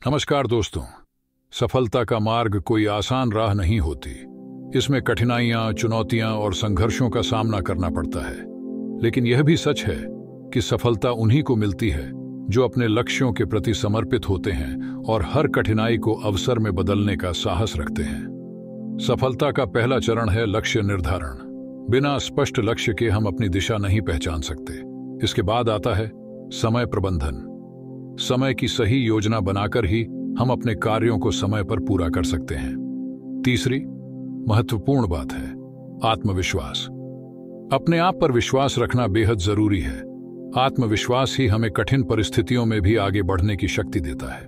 नमस्कार दोस्तों। सफलता का मार्ग कोई आसान राह नहीं होती। इसमें कठिनाइयां, चुनौतियां और संघर्षों का सामना करना पड़ता है। लेकिन यह भी सच है कि सफलता उन्हीं को मिलती है जो अपने लक्ष्यों के प्रति समर्पित होते हैं और हर कठिनाई को अवसर में बदलने का साहस रखते हैं। सफलता का पहला चरण है लक्ष्य निर्धारण। बिना स्पष्ट लक्ष्य के हम अपनी दिशा नहीं पहचान सकते। इसके बाद आता है समय प्रबंधन। समय की सही योजना बनाकर ही हम अपने कार्यों को समय पर पूरा कर सकते हैं। तीसरी महत्वपूर्ण बात है आत्मविश्वास। अपने आप पर विश्वास रखना बेहद जरूरी है। आत्मविश्वास ही हमें कठिन परिस्थितियों में भी आगे बढ़ने की शक्ति देता है।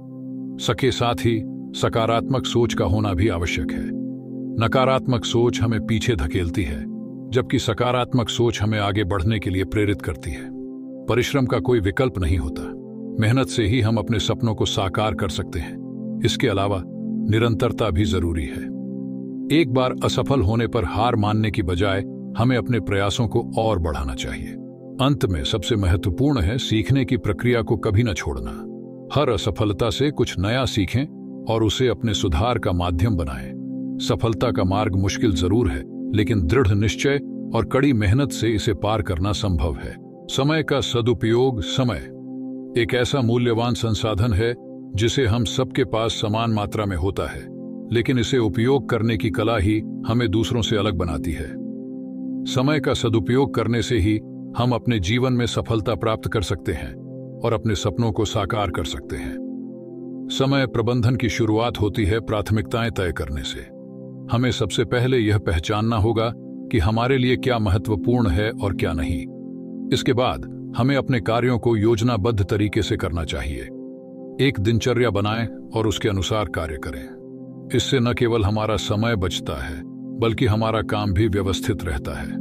सके साथ ही सकारात्मक सोच का होना भी आवश्यक है। नकारात्मक सोच हमें पीछे धकेलती है, जबकि सकारात्मक सोच हमें आगे बढ़ने के लिए प्रेरित करती है। परिश्रम का कोई विकल्प नहीं होता। मेहनत से ही हम अपने सपनों को साकार कर सकते हैं। इसके अलावा निरंतरता भी जरूरी है। एक बार असफल होने पर हार मानने की बजाय हमें अपने प्रयासों को और बढ़ाना चाहिए। अंत में सबसे महत्वपूर्ण है सीखने की प्रक्रिया को कभी न छोड़ना। हर असफलता से कुछ नया सीखें और उसे अपने सुधार का माध्यम बनाएं। सफलता का मार्ग मुश्किल जरूर है, लेकिन दृढ़ निश्चय और कड़ी मेहनत से इसे पार करना संभव है। समय का सदुपयोग। समय एक ऐसा मूल्यवान संसाधन है जिसे हम सबके पास समान मात्रा में होता है, लेकिन इसे उपयोग करने की कला ही हमें दूसरों से अलग बनाती है। समय का सदुपयोग करने से ही हम अपने जीवन में सफलता प्राप्त कर सकते हैं और अपने सपनों को साकार कर सकते हैं। समय प्रबंधन की शुरुआत होती है प्राथमिकताएं तय करने से। हमें सबसे पहले यह पहचानना होगा कि हमारे लिए क्या महत्वपूर्ण है और क्या नहीं। इसके बाद हमें अपने कार्यों को योजनाबद्ध तरीके से करना चाहिए। एक दिनचर्या बनाएं और उसके अनुसार कार्य करें। इससे न केवल हमारा समय बचता है, बल्कि हमारा काम भी व्यवस्थित रहता है।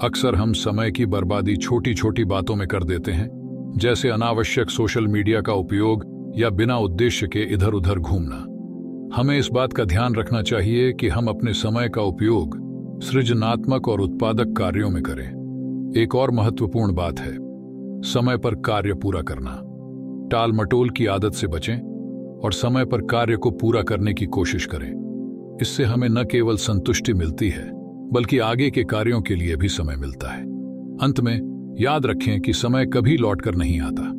अक्सर हम समय की बर्बादी छोटी छोटी बातों में कर देते हैं, जैसे अनावश्यक सोशल मीडिया का उपयोग या बिना उद्देश्य के इधर उधर घूमना। हमें इस बात का ध्यान रखना चाहिए कि हम अपने समय का उपयोग सृजनात्मक और उत्पादक कार्यों में करें। एक और महत्वपूर्ण बात है समय पर कार्य पूरा करना। टाल मटोल की आदत से बचें और समय पर कार्य को पूरा करने की कोशिश करें। इससे हमें न केवल संतुष्टि मिलती है, बल्कि आगे के कार्यों के लिए भी समय मिलता है। अंत में याद रखें कि समय कभी लौटकर नहीं आता।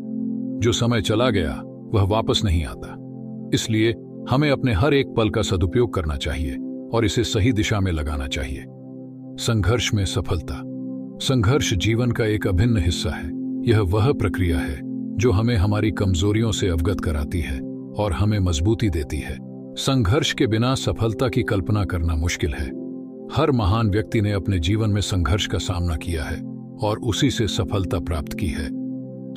जो समय चला गया वह वापस नहीं आता। इसलिए हमें अपने हर एक पल का सदुपयोग करना चाहिए और इसे सही दिशा में लगाना चाहिए। संघर्ष में सफलता। संघर्ष जीवन का एक अभिन्न हिस्सा है। यह वह प्रक्रिया है जो हमें हमारी कमजोरियों से अवगत कराती है और हमें मजबूती देती है। संघर्ष के बिना सफलता की कल्पना करना मुश्किल है। हर महान व्यक्ति ने अपने जीवन में संघर्ष का सामना किया है और उसी से सफलता प्राप्त की है।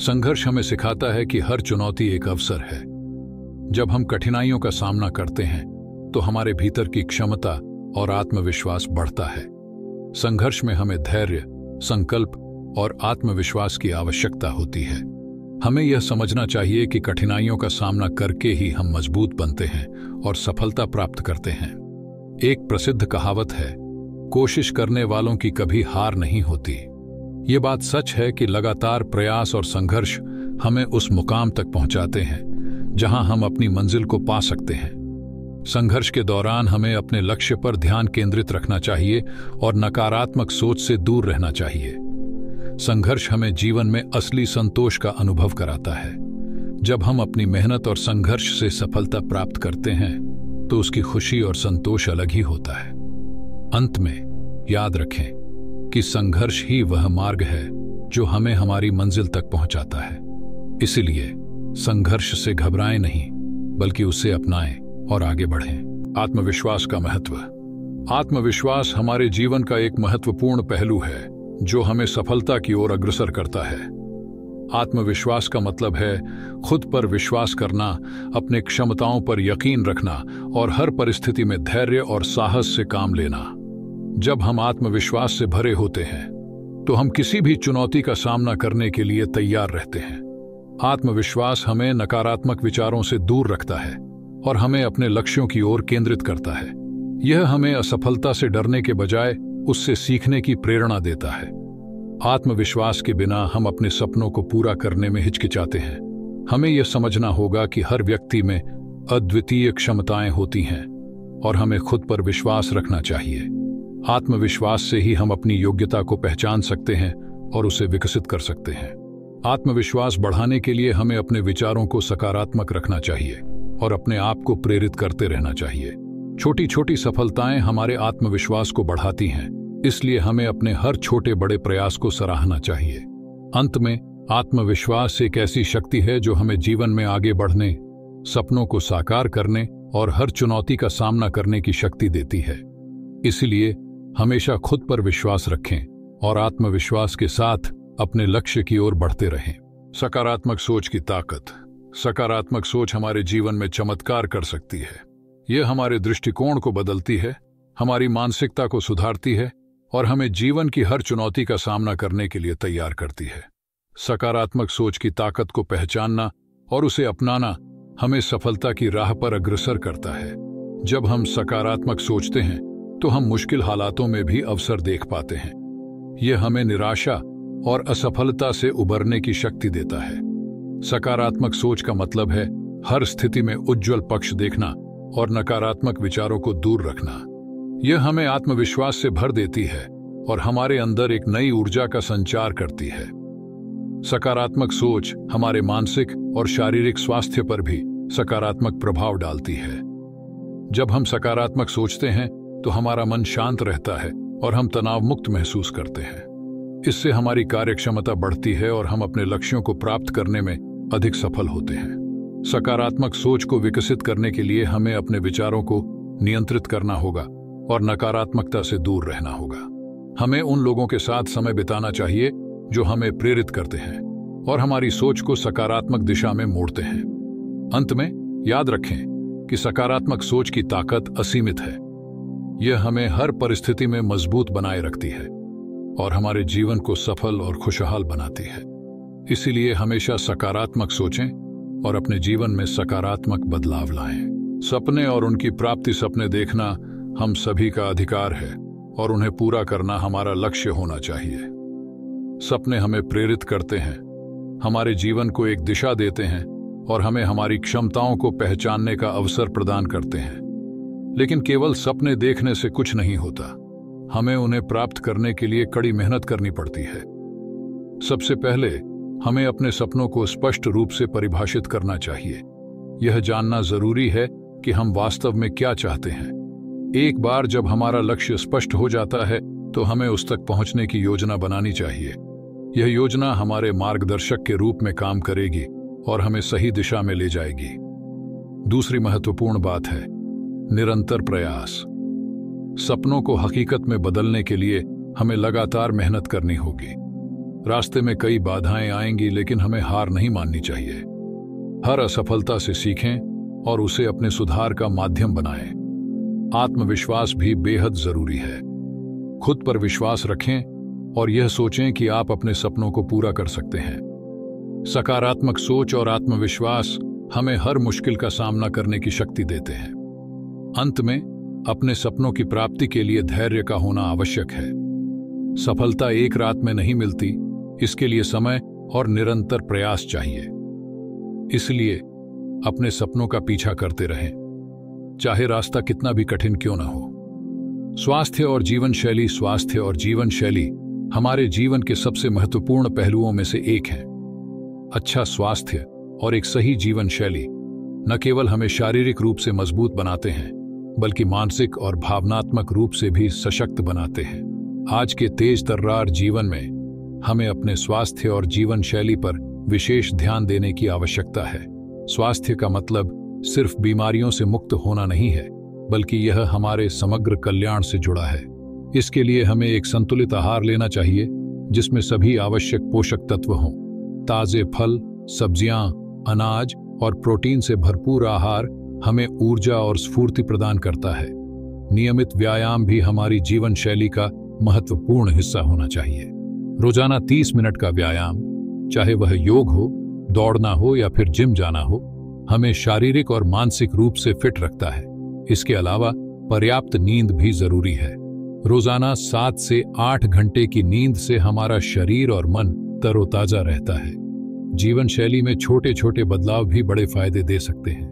संघर्ष हमें सिखाता है कि हर चुनौती एक अवसर है। जब हम कठिनाइयों का सामना करते हैं तो हमारे भीतर की क्षमता और आत्मविश्वास बढ़ता है। संघर्ष में हमें धैर्य, संकल्प और आत्मविश्वास की आवश्यकता होती है। हमें यह समझना चाहिए कि कठिनाइयों का सामना करके ही हम मजबूत बनते हैं और सफलता प्राप्त करते हैं। एक प्रसिद्ध कहावत है, कोशिश करने वालों की कभी हार नहीं होती। ये बात सच है कि लगातार प्रयास और संघर्ष हमें उस मुकाम तक पहुंचाते हैं जहां हम अपनी मंजिल को पा सकते हैं। संघर्ष के दौरान हमें अपने लक्ष्य पर ध्यान केंद्रित रखना चाहिए और नकारात्मक सोच से दूर रहना चाहिए। संघर्ष हमें जीवन में असली संतोष का अनुभव कराता है। जब हम अपनी मेहनत और संघर्ष से सफलता प्राप्त करते हैं तो उसकी खुशी और संतोष अलग ही होता है। अंत में याद रखें कि संघर्ष ही वह मार्ग है जो हमें हमारी मंजिल तक पहुंचाता है। इसलिए संघर्ष से घबराएं नहीं, बल्कि उसे अपनाएं और आगे बढ़ें। आत्मविश्वास का महत्व। आत्मविश्वास हमारे जीवन का एक महत्वपूर्ण पहलू है जो हमें सफलता की ओर अग्रसर करता है। आत्मविश्वास का मतलब है खुद पर विश्वास करना, अपने क्षमताओं पर यकीन रखना और हर परिस्थिति में धैर्य और साहस से काम लेना। जब हम आत्मविश्वास से भरे होते हैं तो हम किसी भी चुनौती का सामना करने के लिए तैयार रहते हैं। आत्मविश्वास हमें नकारात्मक विचारों से दूर रखता है और हमें अपने लक्ष्यों की ओर केंद्रित करता है। यह हमें असफलता से डरने के बजाय उससे सीखने की प्रेरणा देता है। आत्मविश्वास के बिना हम अपने सपनों को पूरा करने में हिचकिचाते हैं। हमें यह समझना होगा कि हर व्यक्ति में अद्वितीय क्षमताएं होती हैं और हमें खुद पर विश्वास रखना चाहिए। आत्मविश्वास से ही हम अपनी योग्यता को पहचान सकते हैं और उसे विकसित कर सकते हैं। आत्मविश्वास बढ़ाने के लिए हमें अपने विचारों को सकारात्मक रखना चाहिए और अपने आप को प्रेरित करते रहना चाहिए। छोटी छोटी सफलताएं हमारे आत्मविश्वास को बढ़ाती हैं, इसलिए हमें अपने हर छोटे बड़े प्रयास को सराहना चाहिए। अंत में, आत्मविश्वास एक ऐसी शक्ति है जो हमें जीवन में आगे बढ़ने, सपनों को साकार करने और हर चुनौती का सामना करने की शक्ति देती है। इसलिए हमेशा खुद पर विश्वास रखें और आत्मविश्वास के साथ अपने लक्ष्य की ओर बढ़ते रहें। सकारात्मक सोच की ताकत। सकारात्मक सोच हमारे जीवन में चमत्कार कर सकती है। यह हमारे दृष्टिकोण को बदलती है, हमारी मानसिकता को सुधारती है और हमें जीवन की हर चुनौती का सामना करने के लिए तैयार करती है। सकारात्मक सोच की ताकत को पहचानना और उसे अपनाना हमें सफलता की राह पर अग्रसर करता है। जब हम सकारात्मक सोचते हैं तो हम मुश्किल हालातों में भी अवसर देख पाते हैं। यह हमें निराशा और असफलता से उबरने की शक्ति देता है। सकारात्मक सोच का मतलब है हर स्थिति में उज्जवल पक्ष देखना और नकारात्मक विचारों को दूर रखना। यह हमें आत्मविश्वास से भर देती है और हमारे अंदर एक नई ऊर्जा का संचार करती है। सकारात्मक सोच हमारे मानसिक और शारीरिक स्वास्थ्य पर भी सकारात्मक प्रभाव डालती है। जब हम सकारात्मक सोचते हैं तो हमारा मन शांत रहता है और हम तनाव मुक्त महसूस करते हैं। इससे हमारी कार्यक्षमता बढ़ती है और हम अपने लक्ष्यों को प्राप्त करने में अधिक सफल होते हैं। सकारात्मक सोच को विकसित करने के लिए हमें अपने विचारों को नियंत्रित करना होगा और नकारात्मकता से दूर रहना होगा। हमें उन लोगों के साथ समय बिताना चाहिए जो हमें प्रेरित करते हैं और हमारी सोच को सकारात्मक दिशा में मोड़ते हैं। अंत में याद रखें कि सकारात्मक सोच की ताकत असीमित है। यह हमें हर परिस्थिति में मजबूत बनाए रखती है और हमारे जीवन को सफल और खुशहाल बनाती है। इसीलिए हमेशा सकारात्मक सोचें और अपने जीवन में सकारात्मक बदलाव लाएं। सपने और उनकी प्राप्ति। सपने देखना हम सभी का अधिकार है और उन्हें पूरा करना हमारा लक्ष्य होना चाहिए। सपने हमें प्रेरित करते हैं, हमारे जीवन को एक दिशा देते हैं और हमें हमारी क्षमताओं को पहचानने का अवसर प्रदान करते हैं। लेकिन केवल सपने देखने से कुछ नहीं होता, हमें उन्हें प्राप्त करने के लिए कड़ी मेहनत करनी पड़ती है। सबसे पहले हमें अपने सपनों को स्पष्ट रूप से परिभाषित करना चाहिए। यह जानना जरूरी है कि हम वास्तव में क्या चाहते हैं। एक बार जब हमारा लक्ष्य स्पष्ट हो जाता है तो हमें उस तक पहुंचने की योजना बनानी चाहिए। यह योजना हमारे मार्गदर्शक के रूप में काम करेगी और हमें सही दिशा में ले जाएगी। दूसरी महत्वपूर्ण बात है निरंतर प्रयास। सपनों को हकीकत में बदलने के लिए हमें लगातार मेहनत करनी होगी। रास्ते में कई बाधाएं आएंगी, लेकिन हमें हार नहीं माननी चाहिए। हर असफलता से सीखें और उसे अपने सुधार का माध्यम बनाएं। आत्मविश्वास भी बेहद जरूरी है। खुद पर विश्वास रखें और यह सोचें कि आप अपने सपनों को पूरा कर सकते हैं। सकारात्मक सोच और आत्मविश्वास हमें हर मुश्किल का सामना करने की शक्ति देते हैं। अंत में अपने सपनों की प्राप्ति के लिए धैर्य का होना आवश्यक है। सफलता एक रात में नहीं मिलती, इसके लिए समय और निरंतर प्रयास चाहिए। इसलिए अपने सपनों का पीछा करते रहें, चाहे रास्ता कितना भी कठिन क्यों ना हो। स्वास्थ्य और जीवन शैली। स्वास्थ्य और जीवन शैली हमारे जीवन के सबसे महत्वपूर्ण पहलुओं में से एक है। अच्छा स्वास्थ्य और एक सही जीवन शैली न केवल हमें शारीरिक रूप से मजबूत बनाते हैं, बल्कि मानसिक और भावनात्मक रूप से भी सशक्त बनाते हैं। आज के तेज तर्रार जीवन में हमें अपने स्वास्थ्य और जीवन शैली पर विशेष ध्यान देने की आवश्यकता है। स्वास्थ्य का मतलब सिर्फ बीमारियों से मुक्त होना नहीं है, बल्कि यह हमारे समग्र कल्याण से जुड़ा है। इसके लिए हमें एक संतुलित आहार लेना चाहिए जिसमें सभी आवश्यक पोषक तत्व हों। ताजे फल, सब्जियां, अनाज और प्रोटीन से भरपूर आहार हमें ऊर्जा और स्फूर्ति प्रदान करता है। नियमित व्यायाम भी हमारी जीवन शैली का महत्वपूर्ण हिस्सा होना चाहिए। रोजाना 30 मिनट का व्यायाम, चाहे वह योग हो, दौड़ना हो या फिर जिम जाना हो, हमें शारीरिक और मानसिक रूप से फिट रखता है। इसके अलावा पर्याप्त नींद भी जरूरी है। रोजाना 7 से 8 घंटे की नींद से हमारा शरीर और मन तरोताजा रहता है। जीवन शैली में छोटे छोटे बदलाव भी बड़े फायदे दे सकते हैं।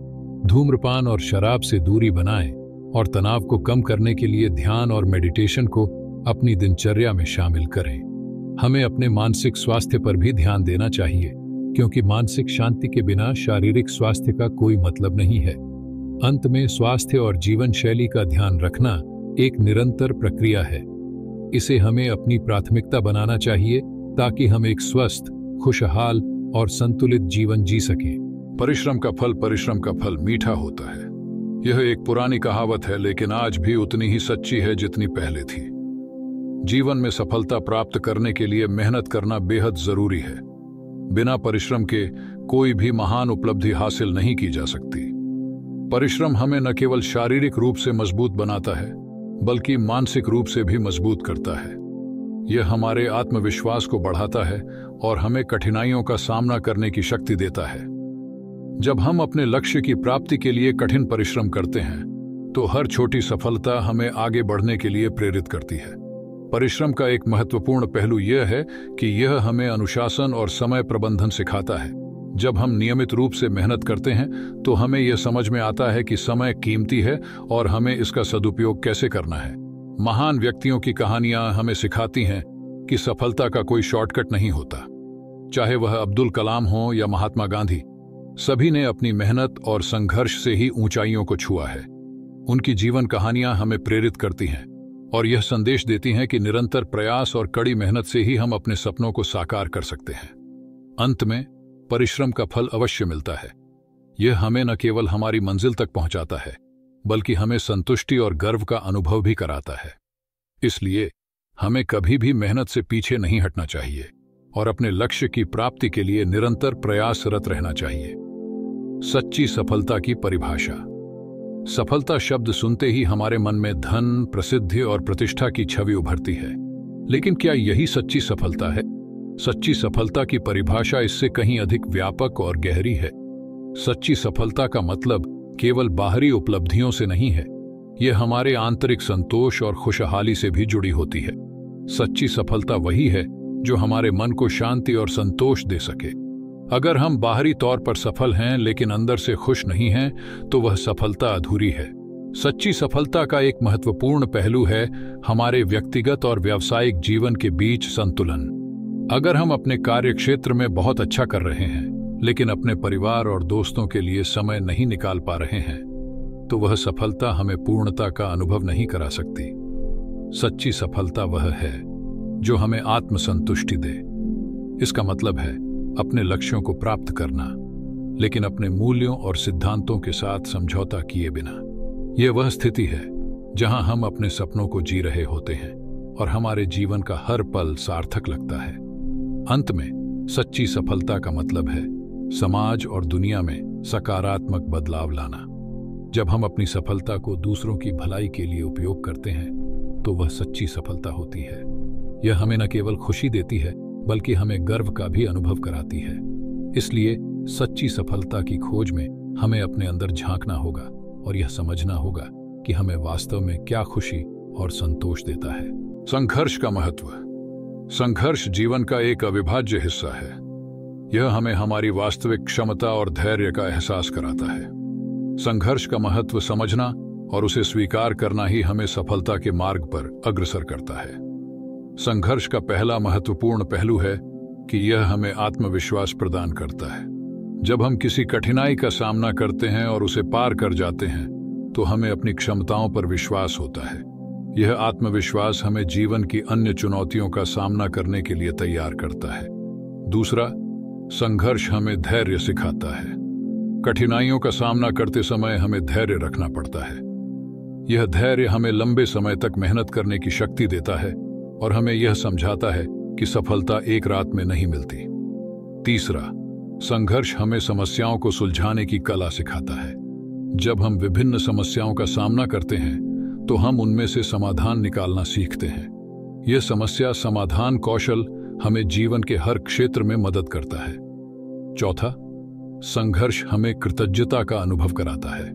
धूम्रपान और शराब से दूरी बनाएं और तनाव को कम करने के लिए ध्यान और मेडिटेशन को अपनी दिनचर्या में शामिल करें। हमें अपने मानसिक स्वास्थ्य पर भी ध्यान देना चाहिए, क्योंकि मानसिक शांति के बिना शारीरिक स्वास्थ्य का कोई मतलब नहीं है। अंत में, स्वास्थ्य और जीवन शैली का ध्यान रखना एक निरंतर प्रक्रिया है। इसे हमें अपनी प्राथमिकता बनाना चाहिए ताकि हम एक स्वस्थ, खुशहाल और संतुलित जीवन जी सकें। परिश्रम का फल मीठा होता है। यह एक पुरानी कहावत है, लेकिन आज भी उतनी ही सच्ची है जितनी पहले थी। जीवन में सफलता प्राप्त करने के लिए मेहनत करना बेहद जरूरी है। बिना परिश्रम के कोई भी महान उपलब्धि हासिल नहीं की जा सकती। परिश्रम हमें न केवल शारीरिक रूप से मजबूत बनाता है, बल्कि मानसिक रूप से भी मजबूत करता है। यह हमारे आत्मविश्वास को बढ़ाता है और हमें कठिनाइयों का सामना करने की शक्ति देता है। जब हम अपने लक्ष्य की प्राप्ति के लिए कठिन परिश्रम करते हैं, तो हर छोटी सफलता हमें आगे बढ़ने के लिए प्रेरित करती है। परिश्रम का एक महत्वपूर्ण पहलू यह है कि यह हमें अनुशासन और समय प्रबंधन सिखाता है। जब हम नियमित रूप से मेहनत करते हैं, तो हमें यह समझ में आता है कि समय कीमती है और हमें इसका सदुपयोग कैसे करना है। महान व्यक्तियों की कहानियां हमें सिखाती हैं कि सफलता का कोई शॉर्टकट नहीं होता। चाहे वह अब्दुल कलाम हो या महात्मा गांधी, सभी ने अपनी मेहनत और संघर्ष से ही ऊंचाइयों को छुआ है। उनकी जीवन कहानियां हमें प्रेरित करती हैं और यह संदेश देती हैं कि निरंतर प्रयास और कड़ी मेहनत से ही हम अपने सपनों को साकार कर सकते हैं। अंत में, परिश्रम का फल अवश्य मिलता है। यह हमें न केवल हमारी मंजिल तक पहुंचाता है, बल्कि हमें संतुष्टि और गर्व का अनुभव भी कराता है। इसलिए हमें कभी भी मेहनत से पीछे नहीं हटना चाहिए और अपने लक्ष्य की प्राप्ति के लिए निरंतर प्रयासरत रहना चाहिए। सच्ची सफलता की परिभाषा। सफलता शब्द सुनते ही हमारे मन में धन, प्रसिद्धि और प्रतिष्ठा की छवि उभरती है। लेकिन क्या यही सच्ची सफलता है? सच्ची सफलता की परिभाषा इससे कहीं अधिक व्यापक और गहरी है। सच्ची सफलता का मतलब केवल बाहरी उपलब्धियों से नहीं है, यह हमारे आंतरिक संतोष और खुशहाली से भी जुड़ी होती है। सच्ची सफलता वही है जो हमारे मन को शांति और संतोष दे सके। अगर हम बाहरी तौर पर सफल हैं लेकिन अंदर से खुश नहीं हैं, तो वह सफलता अधूरी है। सच्ची सफलता का एक महत्वपूर्ण पहलू है हमारे व्यक्तिगत और व्यावसायिक जीवन के बीच संतुलन। अगर हम अपने कार्यक्षेत्र में बहुत अच्छा कर रहे हैं, लेकिन अपने परिवार और दोस्तों के लिए समय नहीं निकाल पा रहे हैं, तो वह सफलता हमें पूर्णता का अनुभव नहीं करा सकती। सच्ची सफलता वह है जो हमें आत्मसंतुष्टि दे। इसका मतलब है अपने लक्ष्यों को प्राप्त करना, लेकिन अपने मूल्यों और सिद्धांतों के साथ समझौता किए बिना। यह वह स्थिति है जहां हम अपने सपनों को जी रहे होते हैं और हमारे जीवन का हर पल सार्थक लगता है। अंत में, सच्ची सफलता का मतलब है समाज और दुनिया में सकारात्मक बदलाव लाना। जब हम अपनी सफलता को दूसरों की भलाई के लिए उपयोग करते हैं, तो वह सच्ची सफलता होती है। यह हमें न केवल खुशी देती है, बल्कि हमें गर्व का भी अनुभव कराती है। इसलिए सच्ची सफलता की खोज में हमें अपने अंदर झांकना होगा और यह समझना होगा कि हमें वास्तव में क्या खुशी और संतोष देता है। संघर्ष का महत्व। संघर्ष जीवन का एक अविभाज्य हिस्सा है। यह हमें हमारी वास्तविक क्षमता और धैर्य का एहसास कराता है। संघर्ष का महत्व समझना और उसे स्वीकार करना ही हमें सफलता के मार्ग पर अग्रसर करता है। संघर्ष का पहला महत्वपूर्ण पहलू है कि यह हमें आत्मविश्वास प्रदान करता है। जब हम किसी कठिनाई का सामना करते हैं और उसे पार कर जाते हैं, तो हमें अपनी क्षमताओं पर विश्वास होता है। यह आत्मविश्वास हमें जीवन की अन्य चुनौतियों का सामना करने के लिए तैयार करता है। दूसरा, संघर्ष हमें धैर्य सिखाता है। कठिनाइयों का सामना करते समय हमें धैर्य रखना पड़ता है। यह धैर्य हमें लंबे समय तक मेहनत करने की शक्ति देता है और हमें यह समझाता है कि सफलता एक रात में नहीं मिलती। तीसरा, संघर्ष हमें समस्याओं को सुलझाने की कला सिखाता है। जब हम विभिन्न समस्याओं का सामना करते हैं, तो हम उनमें से समाधान निकालना सीखते हैं। यह समस्या समाधान कौशल हमें जीवन के हर क्षेत्र में मदद करता है। चौथा, संघर्ष हमें कृतज्ञता का अनुभव कराता है।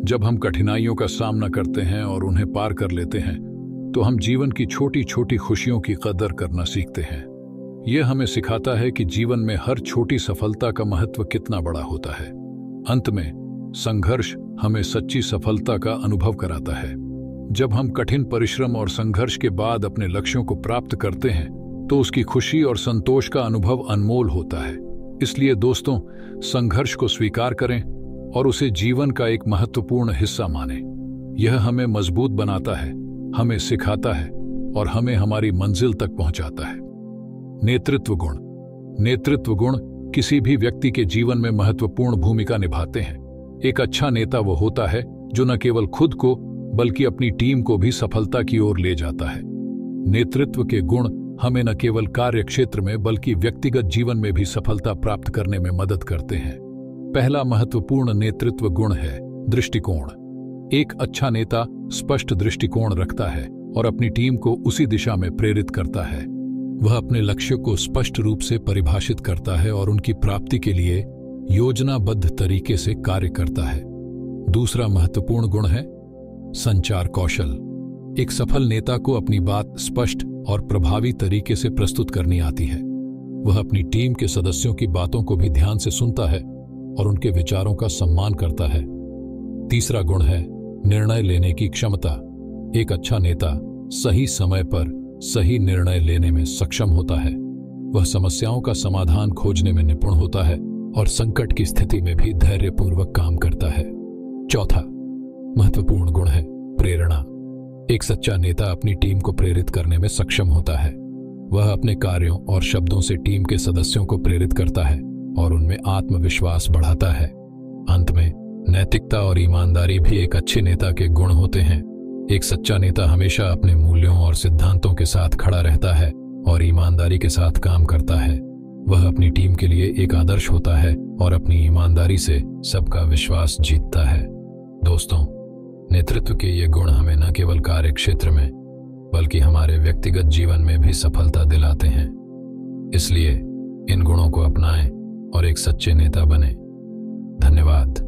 जब हम कठिनाइयों का सामना करते हैं और उन्हें पार कर लेते हैं, तो हम जीवन की छोटी छोटी खुशियों की कदर करना सीखते हैं। यह हमें सिखाता है कि जीवन में हर छोटी सफलता का महत्व कितना बड़ा होता है। अंत में, संघर्ष हमें सच्ची सफलता का अनुभव कराता है। जब हम कठिन परिश्रम और संघर्ष के बाद अपने लक्ष्यों को प्राप्त करते हैं तो उसकी खुशी और संतोष का अनुभव अनमोल होता है। इसलिए दोस्तों, संघर्ष को स्वीकार करें और उसे जीवन का एक महत्वपूर्ण हिस्सा मानें। यह हमें मजबूत बनाता है, हमें सिखाता है और हमें हमारी मंजिल तक पहुंचाता है। नेतृत्व गुण। नेतृत्व गुण किसी भी व्यक्ति के जीवन में महत्वपूर्ण भूमिका निभाते हैं। एक अच्छा नेता वो होता है जो न केवल खुद को बल्कि अपनी टीम को भी सफलता की ओर ले जाता है। नेतृत्व के गुण हमें न केवल कार्य क्षेत्र में बल्कि व्यक्तिगत जीवन में भी सफलता प्राप्त करने में मदद करते हैं। पहला महत्वपूर्ण नेतृत्व गुण है दृष्टिकोण। एक अच्छा नेता स्पष्ट दृष्टिकोण रखता है और अपनी टीम को उसी दिशा में प्रेरित करता है। वह अपने लक्ष्य को स्पष्ट रूप से परिभाषित करता है और उनकी प्राप्ति के लिए योजनाबद्ध तरीके से कार्य करता है। दूसरा महत्वपूर्ण गुण है संचार कौशल। एक सफल नेता को अपनी बात स्पष्ट और प्रभावी तरीके से प्रस्तुत करनी आती है। वह अपनी टीम के सदस्यों की बातों को भी ध्यान से सुनता है और उनके विचारों का सम्मान करता है। तीसरा गुण है निर्णय लेने की क्षमता। एक अच्छा नेता सही समय पर सही निर्णय लेने में सक्षम होता है। वह समस्याओं का समाधान खोजने में निपुण होता है और संकट की स्थिति में भी धैर्यपूर्वक काम करता है। चौथा महत्वपूर्ण गुण है प्रेरणा। एक सच्चा नेता अपनी टीम को प्रेरित करने में सक्षम होता है। वह अपने कार्यों और शब्दों से टीम के सदस्यों को प्रेरित करता है और उनमें आत्मविश्वास बढ़ाता है। अंत में नैतिकता और ईमानदारी भी एक अच्छे नेता के गुण होते हैं। एक सच्चा नेता हमेशा अपने मूल्यों और सिद्धांतों के साथ खड़ा रहता है और ईमानदारी के साथ काम करता है। वह अपनी टीम के लिए एक आदर्श होता है और अपनी ईमानदारी से सबका विश्वास जीतता है। दोस्तों, नेतृत्व के ये गुण हमें न केवल कार्य क्षेत्र में बल्कि हमारे व्यक्तिगत जीवन में भी सफलता दिलाते हैं। इसलिए इन गुणों को अपनाएं और एक सच्चे नेता बने। धन्यवाद।